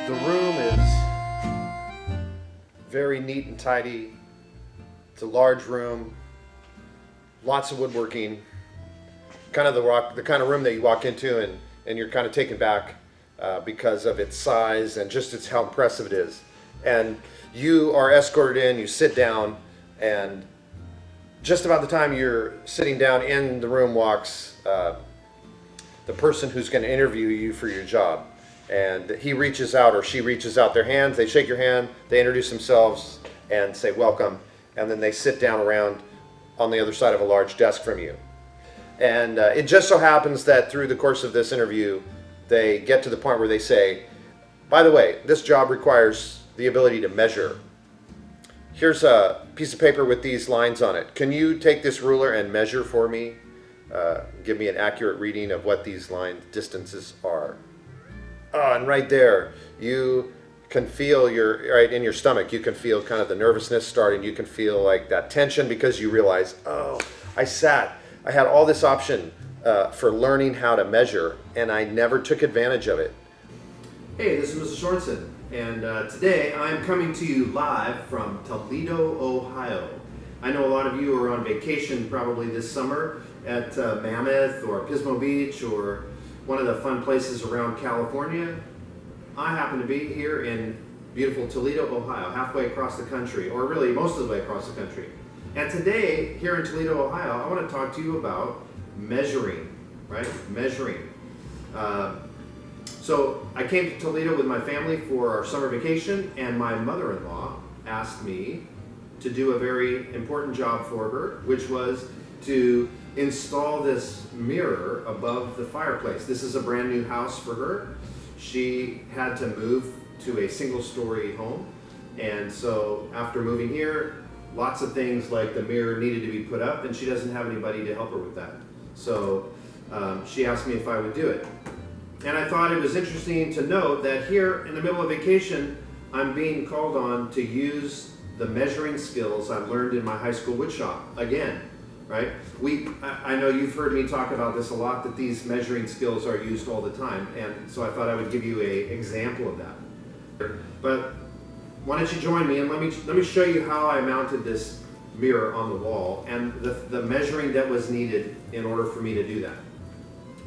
The room is very neat and tidy. It's a large room, lots of woodworking, kind of the kind of room that you walk into and you're kind of taken back because of its size and just how impressive it is. And you are escorted in, you sit down, and just about the time you're sitting down in the room walks the person who's going to interview you for your job. And he reaches out or she reaches out their hands, they shake your hand, they introduce themselves and say welcome, and then they sit down around on the other side of a large desk from you. And it just so happens that through the course of this interview, they get to the point where they say, by the way, this job requires the ability to measure. Here's a piece of paper with these lines on it. Can you take this ruler and measure for me? Give me an accurate reading of what these line distances are. Oh, and right there, you can feel right in your stomach, you can feel kind of the nervousness starting. You can feel like that tension because you realize, oh, I had all this option for learning how to measure, and I never took advantage of it. Hey, this is Mr. Sorensen, and today I'm coming to you live from Toledo, Ohio. I know a lot of you are on vacation probably this summer at Mammoth or Pismo Beach or one of the fun places around California. I happen to be here in beautiful Toledo, Ohio, halfway across the country, or really most of the way across the country. And today, here in Toledo, Ohio, I want to talk to you about measuring, right? Measuring. So I came to Toledo with my family for our summer vacation, and my mother-in-law asked me to do a very important job for her, which was to install this mirror above the fireplace. This is a brand new house for her. She had to move to a single-story home, and so after moving here, lots of things like the mirror needed to be put up, and she doesn't have anybody to help her with that. So she asked me if I would do it. And I thought it was interesting to note that here in the middle of vacation, I'm being called on to use the measuring skills I learned in my high school woodshop again, right? I know you've heard me talk about this a lot, that these measuring skills are used all the time, and so I thought I would give you an example of that. But why don't you join me and let me show you how I mounted this mirror on the wall and the measuring that was needed in order for me to do that.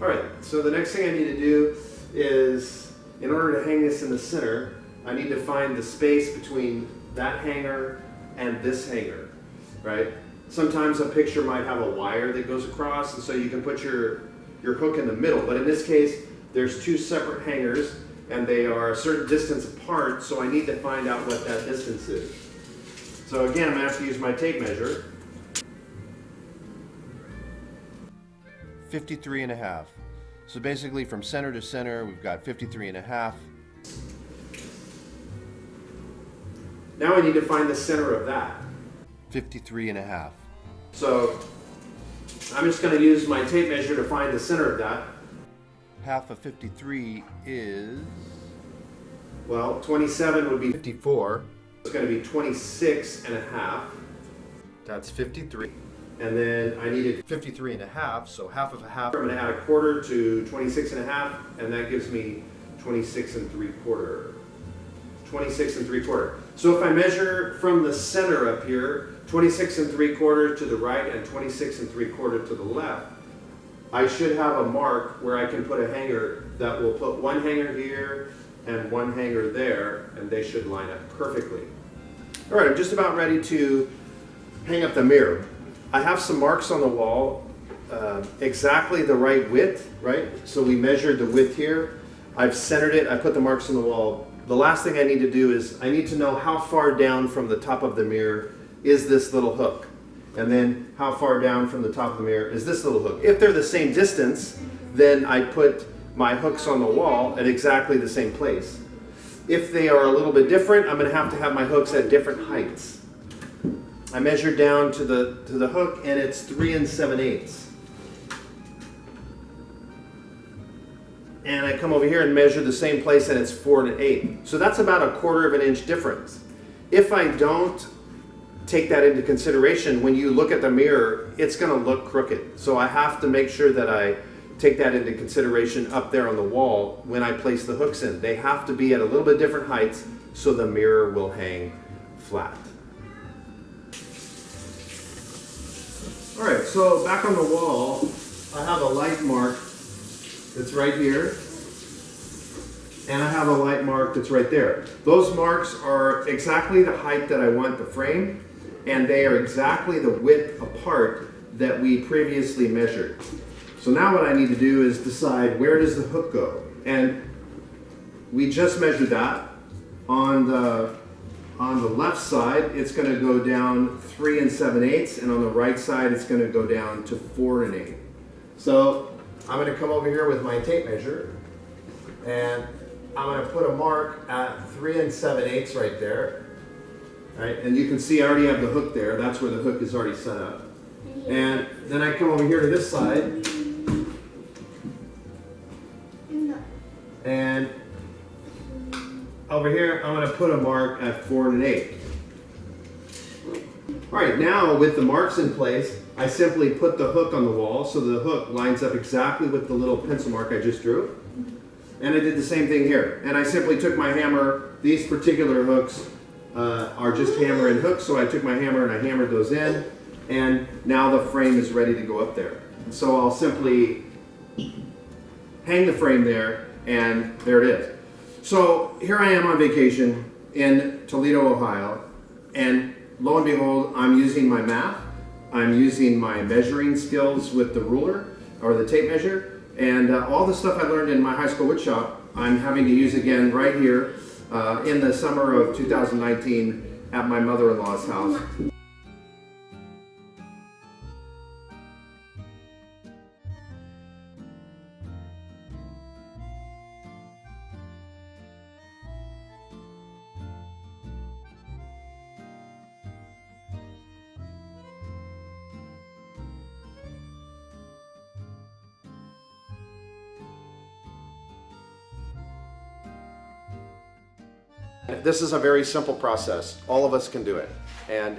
All right, so the next thing I need to do is, in order to hang this in the center, I need to find the space between that hanger and this hanger, right? Sometimes a picture might have a wire that goes across, and so you can put your hook in the middle. But in this case, there's two separate hangers, and they are a certain distance apart, so I need to find out what that distance is. So again, I'm going to have to use my tape measure. 53.5. So basically from center to center, we've got 53.5. Now I need to find the center of that. 53.5. So I'm just going to use my tape measure to find the center of that. Half of 53 is... Well, 27 would be 54. It's going to be 26.5. That's 53. And then I needed 53.5, so half of a half. I'm going to add a quarter to 26.5, and that gives me 26.75. 26.75. So if I measure from the center up here, 26.75 to the right and 26.75 to the left, I should have a mark where I can put a hanger that will put one hanger here and one hanger there, and they should line up perfectly. All right, I'm just about ready to hang up the mirror. I have some marks on the wall, exactly the right width, right? So we measured the width here. I've centered it, I put the marks on the wall. The last thing I need to do is I need to know how far down from the top of the mirror is this little hook. And then how far down from the top of the mirror is this little hook. If they're the same distance, then I put my hooks on the wall at exactly the same place. If they are a little bit different, I'm going to have my hooks at different heights. I measured down to the hook, and it's 3 7/8. And I come over here and measure the same place, and it's 4 1/8. So that's about a 1/4 of an inch difference. If I don't take that into consideration, when you look at the mirror, it's going to look crooked. So I have to make sure that I take that into consideration up there on the wall when I place the hooks in. They have to be at a little bit different heights so the mirror will hang flat. All right, so back on the wall, I have a light mark that's right here, and I have a light mark that's right there. Those marks are exactly the height that I want the frame, and they are exactly the width apart that we previously measured. So now what I need to do is decide, where does the hook go? And we just measured that. On the left side, it's going to go down 3 7/8, and on the right side, it's going to go down to 4 1/8. So I'm going to come over here with my tape measure, and I'm going to put a mark at 3 7/8 right there. Right, and you can see I already have the hook there. That's where the hook is already set up. And then I come over here to this side, and over here I'm going to put a mark at 4 1/8. All right, now with the marks in place, I simply put the hook on the wall so the hook lines up exactly with the little pencil mark I just drew. And I did the same thing here. And I simply took my hammer. These particular hooks are just hammer and hooks, so I took my hammer and I hammered those in, and now the frame is ready to go up there. So I'll simply hang the frame there, and there it is. So here I am on vacation in Toledo, Ohio, and lo and behold, I'm using my math, I'm using my measuring skills with the ruler or the tape measure, and all the stuff I learned in my high school wood shop, I'm having to use again right here in the summer of 2019 at my mother-in-law's house. This is a very simple process. All of us can do it. And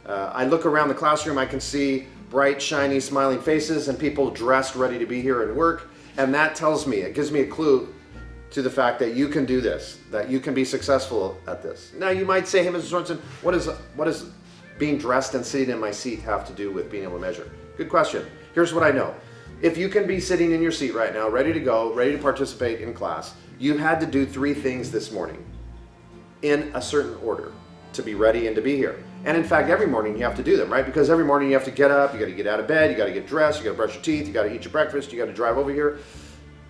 I look around the classroom, I can see bright, shiny, smiling faces and people dressed, ready to be here and work. And that tells me, it gives me a clue to the fact that you can do this, that you can be successful at this. Now you might say, hey, Mr. Sorensen, what does being dressed and sitting in my seat have to do with being able to measure? Good question. Here's what I know. If you can be sitting in your seat right now, ready to go, ready to participate in class, you had to do 3 things this morning in a certain order to be ready and to be here. And in fact, every morning you have to do them, right? Because every morning you have to get up, you got to get out of bed, you got to get dressed, you got to brush your teeth, you got to eat your breakfast, you got to drive over here.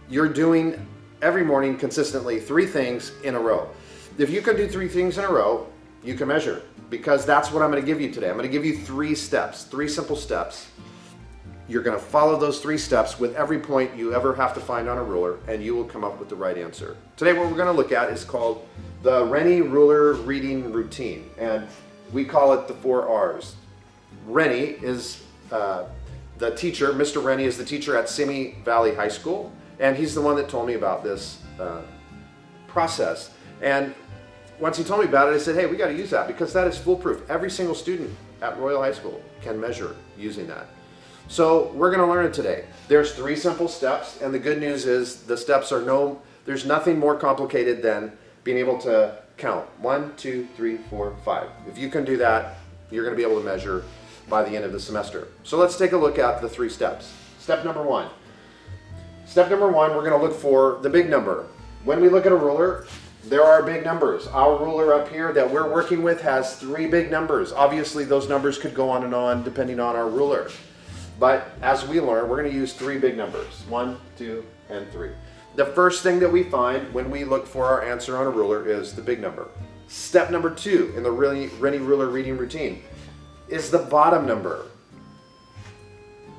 You're doing every morning consistently 3 things in a row. If you can do 3 things in a row, you can measure, because that's what I'm going to give you today. I'm going to give you 3 steps, 3 simple steps. You're going to follow those 3 steps with every point you ever have to find on a ruler, and you will come up with the right answer. Today what we're going to look at is called the Rennie ruler reading routine, and we call it the 4 R's. Rennie is the teacher. Mr. Rennie is the teacher at Simi Valley High School, and he's the one that told me about this process. And once he told me about it, I said, hey, we got to use that, because that is foolproof. Every single student at Royal High School can measure using that. So we're going to learn it today. There's 3 simple steps, and the good news is the steps are there's nothing more complicated than being able to count 1, 2, 3, 4, 5. If you can do that, you're going to be able to measure by the end of the semester. So let's take a look at the 3 steps. Step number 1. Step number 1, we're going to look for the big number. When we look at a ruler, there are big numbers. Our ruler up here that we're working with has 3 big numbers. Obviously, those numbers could go on and on depending on our ruler. But as we learn, we're going to use 3 big numbers, 1, 2, and 3. The first thing that we find when we look for our answer on a ruler is the big number. Step number 2 in the Rennie ruler reading routine is the bottom number.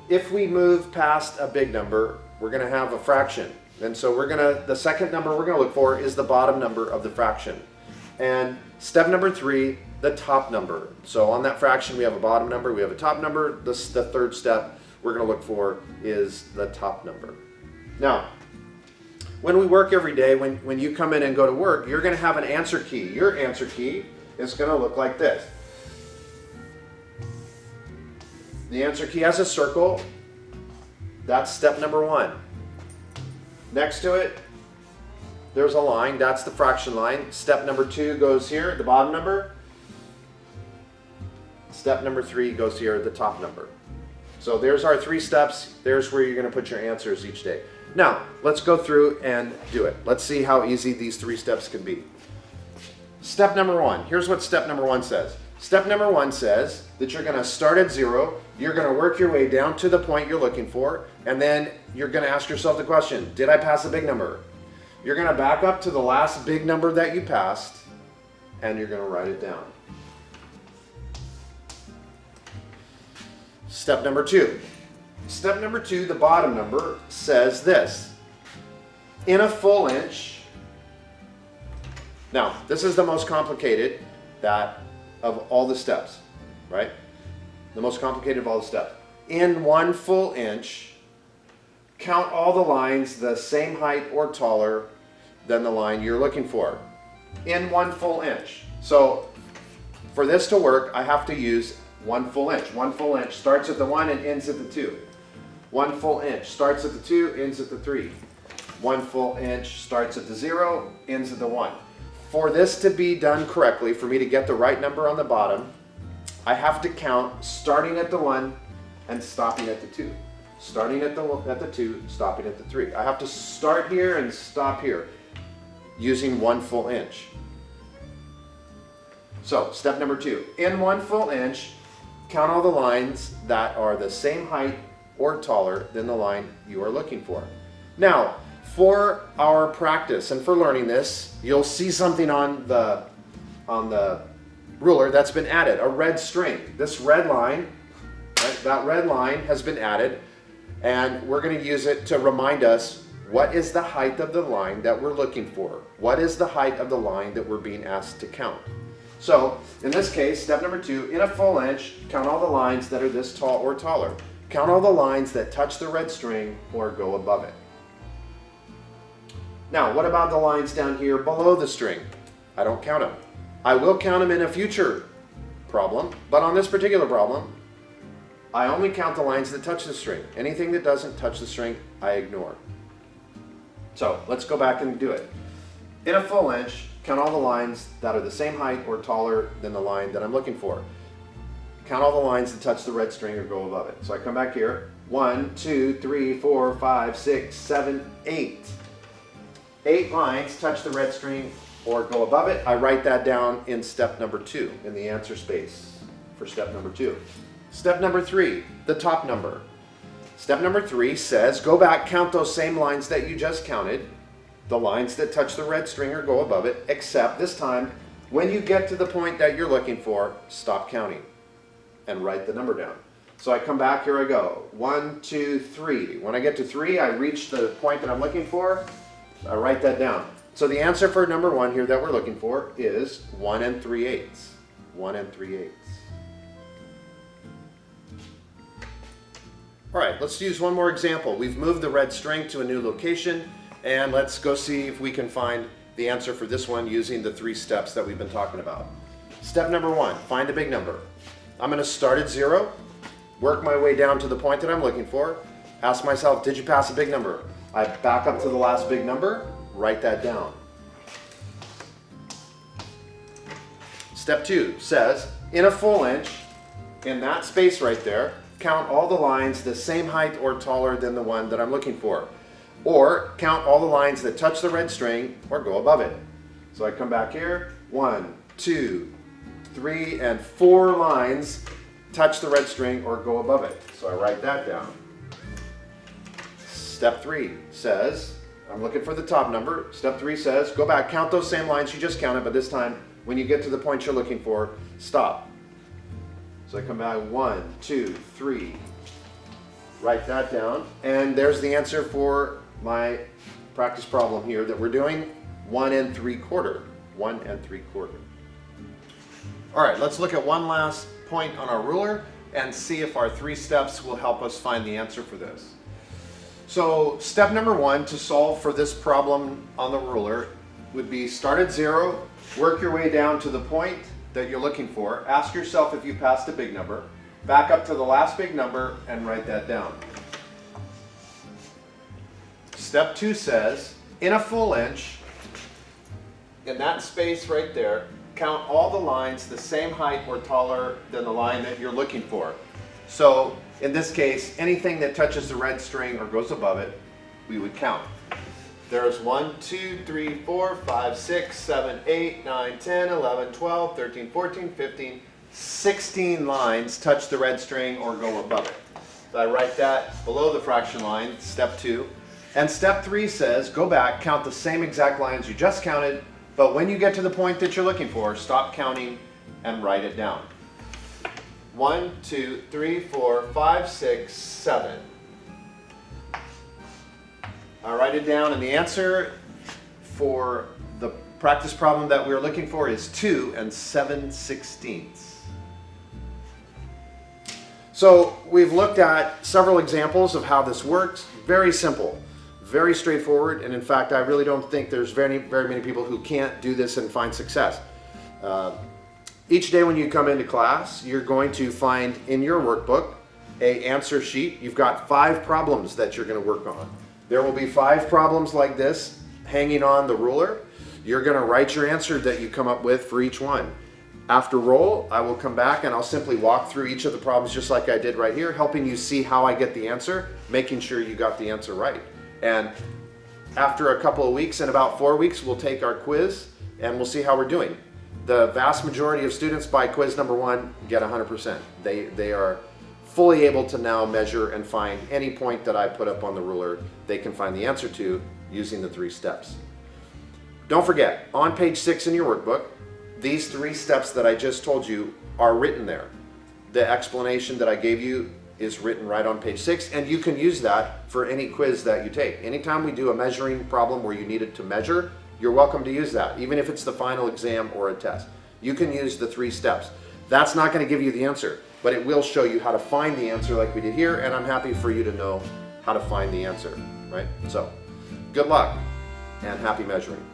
If we move past a big number, we're going to have a fraction. And so the second number we're going to look for is the bottom number of the fraction. And step number 3, the top number. So on that fraction, we have a bottom number, we have a top number. The third step we're going to look for is the top number. Now, when we work every day, when you come in and go to work, you're going to have an answer key. Your answer key is going to look like this. The answer key has a circle. That's step number 1. Next to it, there's a line. That's the fraction line. Step number 2 goes here, the bottom number. Step number 3 goes here, the top number. So there's our 3 steps. There's where you're going to put your answers each day. Now, let's go through and do it. Let's see how easy these 3 steps can be. Step number 1. Here's what step number 1 says. Step number 1 says that you're going to start at 0. You're going to work your way down to the point you're looking for. And then you're going to ask yourself the question, did I pass a big number? You're going to back up to the last big number that you passed. And you're going to write it down. Step number 2. Step number 2, the bottom number, says this. In a full inch. Now, this is the most complicated of all the steps, right? The most complicated of all the steps. In 1 full inch, count all the lines the same height or taller than the line you're looking for. In 1 full inch. So, for this to work, I have to use 1 full inch. 1 full inch starts at the 1 and ends at the 2. 1 full inch starts at the 2, ends at the 3. 1 full inch starts at the 0, ends at the 1. For this to be done correctly, for me to get the right number on the bottom, I have to count starting at the 1 and stopping at the 2. Starting at the 2, stopping at the 3. I have to start here and stop here using 1 full inch. So, step number 2. In 1 full inch, count all the lines that are the same height or taller than the line you are looking for. Now, for our practice and for learning this, you'll see something on the ruler that's been added, a red string. This red line, right, that red line has been added, and we're going to use it to remind us what is the height of the line that we're looking for. What is the height of the line that we're being asked to count? So, in this case, step number 2, in a full inch, count all the lines that are this tall or taller. Count all the lines that touch the red string or go above it. Now, what about the lines down here below the string? I don't count them. I will count them in a future problem, but on this particular problem, I only count the lines that touch the string. Anything that doesn't touch the string, I ignore. So, let's go back and do it. In a full inch, count all the lines that are the same height or taller than the line that I'm looking for. Count all the lines that touch the red string or go above it. So I come back here. 1, 2, 3, 4, 5, 6, 7, 8. 8 lines touch the red string or go above it. I write that down in step number 2, in the answer space for step number 2. Step number 3, the top number. Step number 3 says, go back, count those same lines that you just counted, the lines that touch the red string or go above it, except this time, when you get to the point that you're looking for, stop counting and write the number down. So I come back, here I go. 1, 2, 3. When I get to 3, I reach the point that I'm looking for. I write that down. So the answer for number 1 here that we're looking for is 1 3/8. 1 3/8. All right, let's use one more example. We've moved the red string to a new location, and let's go see if we can find the answer for this one using the 3 steps that we've been talking about. Step number 1, find a big number. I'm going to start at 0, work my way down to the point that I'm looking for, ask myself, did you pass a big number? I back up to the last big number, write that down. Step 2 says, in a full inch, in that space right there, count all the lines the same height or taller than the one that I'm looking for. Or count all the lines that touch the red string or go above it. So I come back here, 1, 2, 3, and 4 lines touch the red string or go above it. So I write that down. Step 3 says, I'm looking for the top number. Step 3 says, go back, count those same lines you just counted, but this time, when you get to the point you're looking for, stop. So I come back, 1, 2, 3, write that down, and there's the answer for my practice problem here that we're doing, 1 3/4. 1 3/4. All right, let's look at one last point on our ruler and see if our 3 steps will help us find the answer for this. So step number 1 to solve for this problem on the ruler would be start at 0, work your way down to the point that you're looking for, ask yourself if you passed a big number, back up to the last big number and write that down. Step 2 says, in a full inch, in that space right there, count all the lines the same height or taller than the line that you're looking for. So in this case, anything that touches the red string or goes above it, we would count. There's 1, 2, 3, 4, 5, 6, 7, 8, 9, 10, 11, 12, 13, 14, 15, 16 lines touch the red string or go above it. So I write that below the fraction line, step 2. And step 3 says, go back, count the same exact lines you just counted, but when you get to the point that you're looking for, stop counting and write it down. 1, 2, 3, 4, 5, 6, 7. I write it down, and the answer for the practice problem that we're looking for is 2 7/16. So we've looked at several examples of how this works. Very simple, very straightforward, and in fact, I really don't think there's very many people who can't do this and find success. Each day when you come into class, you're going to find in your workbook an answer sheet. You've got 5 problems that you're going to work on. There will be 5 problems like this hanging on the ruler. You're going to write your answer that you come up with for each one. After roll, I will come back and I'll simply walk through each of the problems just like I did right here, helping you see how I get the answer, making sure you got the answer right. And after a couple of weeks, in about 4 weeks, we'll take our quiz and we'll see how we're doing. The vast majority of students by quiz number 1 get 100%. They are fully able to now measure and find any point that I put up on the ruler. They can find the answer to using the 3 steps. Don't forget, on page 6 in your workbook, these 3 steps that I just told you are written there. The explanation that I gave you is written right on page 6, and you can use that for any quiz that you take. Anytime we do a measuring problem where you need it to measure, you're welcome to use that, even if it's the final exam or a test. You can use the 3 steps. That's not going to give you the answer, but it will show you how to find the answer like we did here, and I'm happy for you to know how to find the answer, right? So, good luck and happy measuring.